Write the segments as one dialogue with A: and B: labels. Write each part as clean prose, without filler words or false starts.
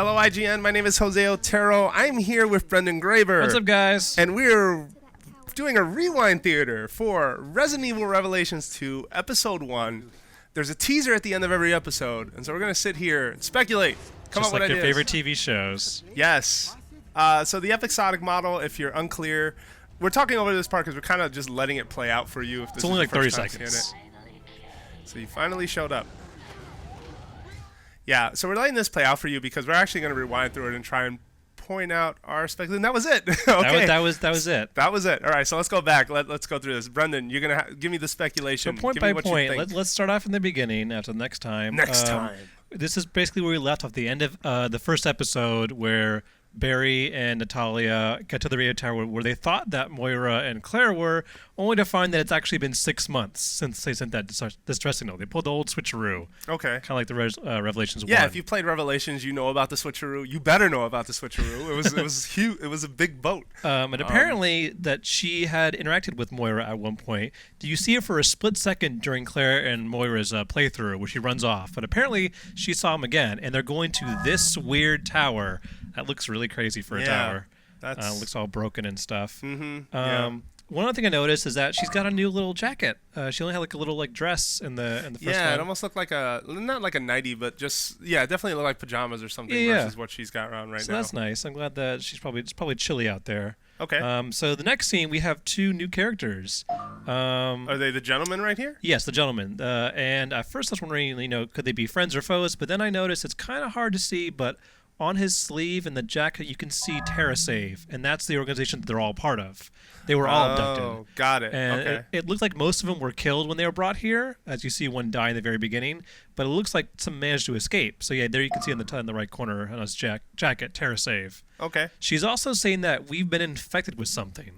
A: Hello, IGN. My name is Jose Otero. I'm here with Brendan Graver.
B: What's up, guys?
A: And we're doing a rewind theater for Resident Evil Revelations 2, Episode 1. There's a teaser at the end of every episode, and so we're going to sit here and speculate. Come
B: Just
A: up
B: like
A: with
B: your
A: ideas.
B: favorite TV shows.
A: Yes. So the episodic model, if you're unclear, we're talking over this part because we're kind of just letting it play out for you. If this
B: It's only
A: is
B: like
A: the
B: 30
A: first time seeing
B: seconds.
A: it. So you finally showed up. Yeah, so we're letting this play out for you because we're actually going to rewind through it and try and point out our speculation. That was it. Okay.
B: That was it.
A: That was it. All right, so let's go back. Let's go through this. Brendan, you're going to give me the speculation.
B: So point
A: give
B: by
A: me what
B: point,
A: you think.
B: let's start off in the beginning after the next time.
A: Next time.
B: This is basically where we left off the end of the first episode where Barry and Natalia get to the radio tower where they thought that Moira and Claire were, only to find that it's actually been 6 months since they sent that distress signal. They pulled the old switcheroo.
A: Okay.
B: Kind of like the Revelations 1.
A: Yeah, if you played Revelations, you know about the switcheroo. You better know about the switcheroo. It was huge. It was a big boat.
B: And apparently that she had interacted with Moira at one point. Do you see her for a split second during Claire and Moira's playthrough where she runs off? But apparently she saw him again, and they're going to this weird tower that looks really crazy for a tower.
A: That's
B: looks all broken and stuff.
A: yeah.
B: One other thing I noticed is that she's got a new little jacket. She only had like a little dress in the first one.
A: Yeah, it almost looked like not like a nightie, but just it definitely looked like pajamas or something versus what she's got around right now.
B: So that's nice. I'm glad that it's probably chilly out there.
A: Okay.
B: So the next scene we have two new characters.
A: Are they the gentlemen right here?
B: Yes, the gentlemen. And at first I was wondering, could they be friends or foes? But then I noticed it's kind of hard to see, but on his sleeve and the jacket, you can see Terra Save, and that's the organization that they're all part of. They were all abducted.
A: Oh, got it.
B: And
A: okay.
B: it looked like most of them were killed when they were brought here, as you see one die in the very beginning. But it looks like some managed to escape. So yeah, there you can see in the right corner on his jacket, Terra Save.
A: Okay.
B: She's also saying that we've been infected with something.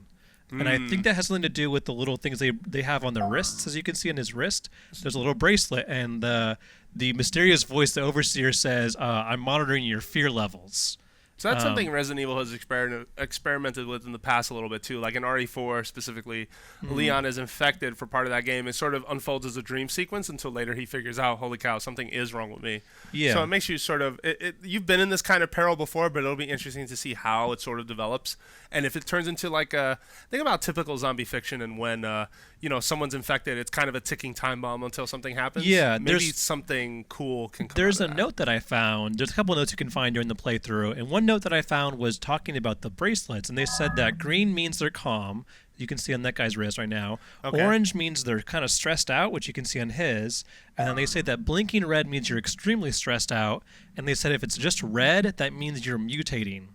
B: And I think that has something to do with the little things they have on their wrists. As you can see on his wrist, there's a little bracelet, and the mysterious voice, the overseer, says, I'm monitoring your fear levels.
A: So that's something Resident Evil has experimented with in the past a little bit too. Like in RE4 specifically, Leon is infected for part of that game. It sort of unfolds as a dream sequence until later he figures out, holy cow, something is wrong with me.
B: Yeah.
A: So it makes you sort of, you've been in this kind of peril before, but it'll be interesting to see how it sort of develops. And if it turns into like think about typical zombie fiction, and when someone's infected, it's kind of a ticking time bomb until something happens.
B: Yeah,
A: maybe something cool can come
B: There's
A: out
B: a
A: of
B: note that I found. There's a couple of notes you can find during the playthrough, and one note that I found was talking about the bracelets, and they said that green means they're calm. You can see on that guy's wrist right now.
A: Okay.
B: Orange means they're kind of stressed out, which you can see on his. And then they say that blinking red means you're extremely stressed out. And they said if it's just red, that means you're mutating.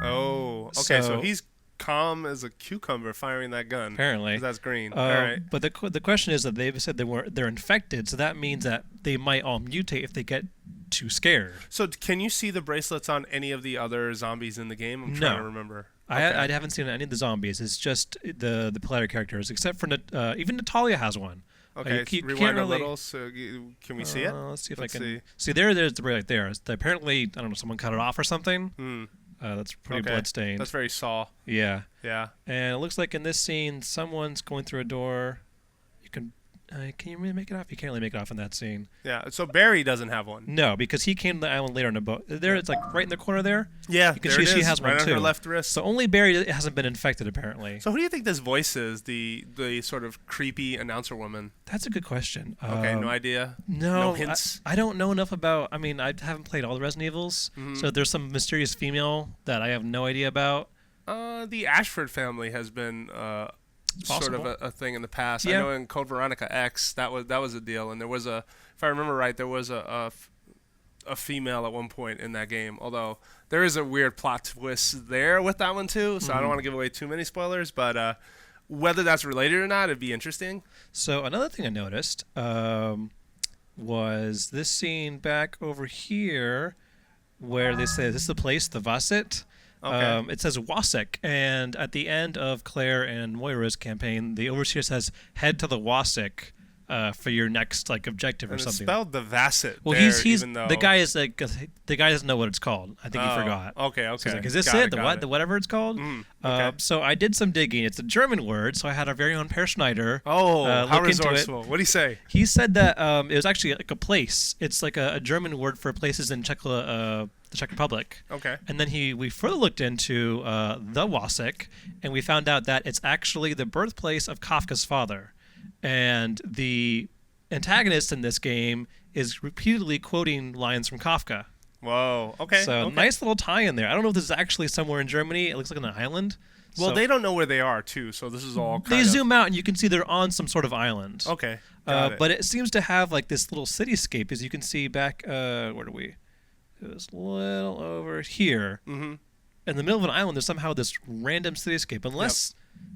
A: Oh, okay. So
B: So-
A: he's calm as a cucumber firing that gun.
B: Apparently.
A: 'Cause that's green. All right.
B: But the question is that they've said they're infected, so that means that they might all mutate if they get too scared.
A: So can you see the bracelets on any of the other zombies in the game? I'm trying to remember.
B: I haven't seen any of the zombies. It's just the player characters, except for even Natalia has one.
A: Okay,
B: you
A: rewind
B: can't
A: a
B: really,
A: little. So can we see it?
B: Let's see if
A: Let's
B: I can
A: see.
B: There's the right there. Apparently, I don't know, someone cut it off or something. That's pretty
A: Okay.
B: bloodstained.
A: That's very Saw.
B: Yeah.
A: Yeah.
B: And it looks like in this scene, someone's going through a door. You can you really make it off? You can't really make it off in that scene.
A: Yeah. So Barry doesn't have one.
B: No, because he came to the island later on a boat. There, it's like right in the corner there.
A: Yeah.
B: You can
A: there
B: see
A: it
B: she
A: is,
B: has
A: right
B: one
A: on
B: too.
A: her left wrist.
B: So only Barry hasn't been infected apparently.
A: So who do you think this voice is? The sort of creepy announcer woman.
B: That's a good question.
A: Okay. No idea.
B: No,
A: No hints.
B: I don't know enough about. I mean, I haven't played all the Resident Evils, so there's some mysterious female that I have no idea about.
A: The Ashford family has been sort of a thing in the past.
B: Yeah.
A: I know in Code Veronica X that was a deal, and there was if I remember right, there was a female at one point in that game. Although there is a weird plot twist there with that one too, so I don't want to give away too many spoilers. But whether that's related or not, it'd be interesting.
B: So another thing I noticed was this scene back over here where they say this is the place, the Vasset.
A: Okay.
B: It says Wask, and at the end of Claire and Moira's campaign, the overseer says, "Head to the Wask for your next objective or
A: And it's
B: something."
A: spelled the Vasset.
B: Well,
A: there,
B: he's
A: even though
B: the guy is the guy doesn't know what it's called. I think he forgot.
A: Okay.
B: So he's like, is this
A: Got
B: it? The what? The whatever it's called?
A: okay.
B: So I did some digging. It's a German word, so I had our very own Per Schneider.
A: Oh, how
B: look into it.
A: resourceful. What do you say?
B: He said that it was actually like a place. It's like a German word for places in the Czech Republic.
A: Okay.
B: And then we further looked into the Wask, and we found out that it's actually the birthplace of Kafka's father. And the antagonist in this game is repeatedly quoting lines from Kafka.
A: Whoa. Okay.
B: So nice little tie-in there. I don't know if this is actually somewhere in Germany. It looks like an island.
A: Well,
B: So
A: they don't know where they are, too, so this is all
B: they zoom out, and you can see they're on some sort of island.
A: Okay. Got it.
B: But it seems to have like this little cityscape, as you can see back. Where do we? It was a little over here.
A: Mm-hmm.
B: In the middle of an island, there's somehow this random cityscape. Unless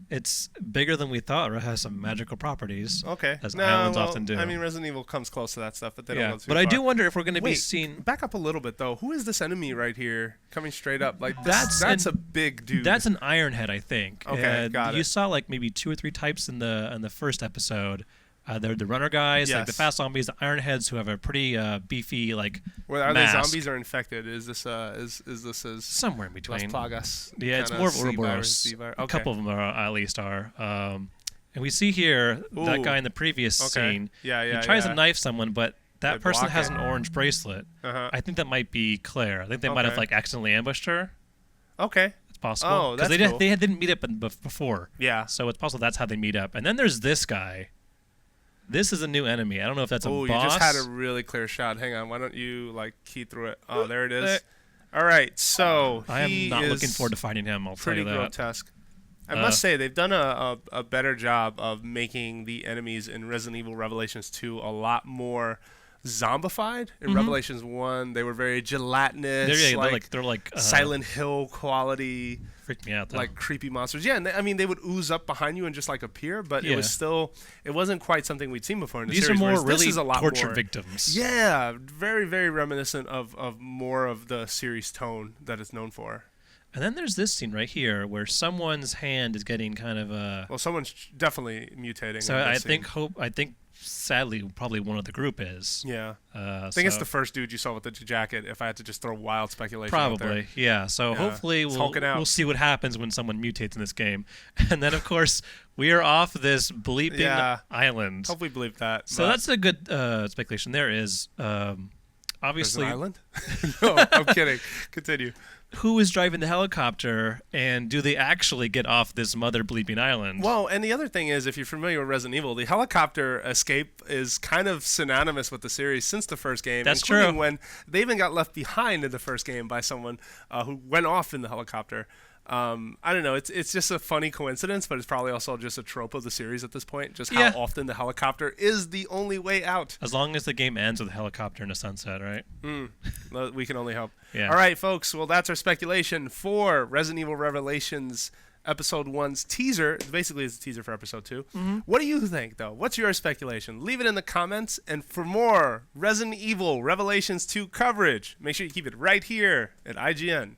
B: it's bigger than we thought, or it has some magical properties.
A: Okay.
B: As islands often do.
A: I mean, Resident Evil comes close to that stuff, but they don't go too
B: but
A: far.
B: I do wonder if we're going to be
A: Wait,
B: seeing.
A: back up a little bit, though. Who is this enemy right here coming straight up? Like,
B: That's
A: that's a big dude.
B: That's an Ironhead, I think.
A: Okay,
B: and
A: got it.
B: You saw like maybe 2 or 3 types in the first episode. They're the runner guys, like the
A: Yes.
B: fast zombies, the Ironheads, who have a pretty beefy like
A: Well, are
B: mask.
A: they zombies or infected? Is this
B: Somewhere in
A: Las
B: between.
A: Plagas?
B: Yeah, it's
A: kinda
B: more of
A: C
B: Ouroboros.
A: virus, B virus?
B: A
A: Okay.
B: couple of them are at least are. And we see here that
A: Ooh.
B: guy in the previous scene.
A: Yeah, yeah,
B: He tries
A: yeah.
B: to knife someone, but that
A: They
B: person
A: block
B: has
A: it.
B: an orange bracelet.
A: Uh-huh.
B: I think that might be Claire. I think they might have
A: Okay.
B: like accidentally ambushed her.
A: Okay.
B: It's possible.
A: Oh, that's
B: they
A: cool.
B: they didn't meet up before.
A: Yeah.
B: So it's possible that's how they meet up. And then there's this guy. This is a new enemy. I don't know if that's a
A: Oh, you
B: boss.
A: just had a really clear shot. Hang on. Why don't you like key through it? Oh, there it is. All right. So
B: I am
A: he
B: not
A: is
B: looking forward to fighting him. I'll tell
A: pretty
B: you that.
A: grotesque. I must say they've done a better job of making the enemies in Resident Evil Revelations 2 a lot more zombified. In Revelations 1, they were very gelatinous,
B: They're like
A: Silent Hill quality,
B: freaked me out though.
A: like creepy monsters. Yeah, and I mean they would ooze up behind you and just like appear, but it was
B: Yeah.
A: it wasn't quite something we'd seen before in the
B: These are
A: series.
B: more
A: whereas
B: really
A: this is a lot
B: tortured
A: more,
B: victims.
A: Yeah, very very reminiscent of more of the series tone that it's known for.
B: And then there's this scene right here where someone's hand is getting kind of
A: Well, someone's definitely mutating.
B: So
A: in
B: I
A: this scene.
B: think sadly probably one of the group is.
A: Yeah. I think it's the first dude you saw with the jacket, if I had to just throw wild speculation out there.
B: Probably, yeah. So
A: Yeah,
B: hopefully
A: it's hulking out.
B: we'll see what happens when someone mutates in this game. And then, of course, we are off this bleeping
A: Yeah.
B: island.
A: Hopefully believe that.
B: So
A: but
B: that's a good speculation. There is,
A: there's
B: obviously,
A: an island? No, I'm kidding. Continue.
B: who is driving the helicopter, and do they actually get off this mother bleeping island?
A: Well, and the other thing is, if you're familiar with Resident Evil, the helicopter escape is kind of synonymous with the series since the first game.
B: That's
A: including
B: true.
A: When they even got left behind in the first game by someone who went off in the helicopter. I don't know. It's just a funny coincidence, but it's probably also just a trope of the series at this point. Just how
B: Yeah.
A: often the helicopter is the only way out.
B: As long as the game ends with a helicopter in a sunset, right?
A: Well, we can only hope.
B: Yeah.
A: All right, folks. Well, that's our speculation for Resident Evil Revelations Episode 1's teaser. Basically, it's a teaser for Episode 2. What do you think, though? What's your speculation? Leave it in the comments. And for more Resident Evil Revelations 2 coverage, make sure you keep it right here at IGN.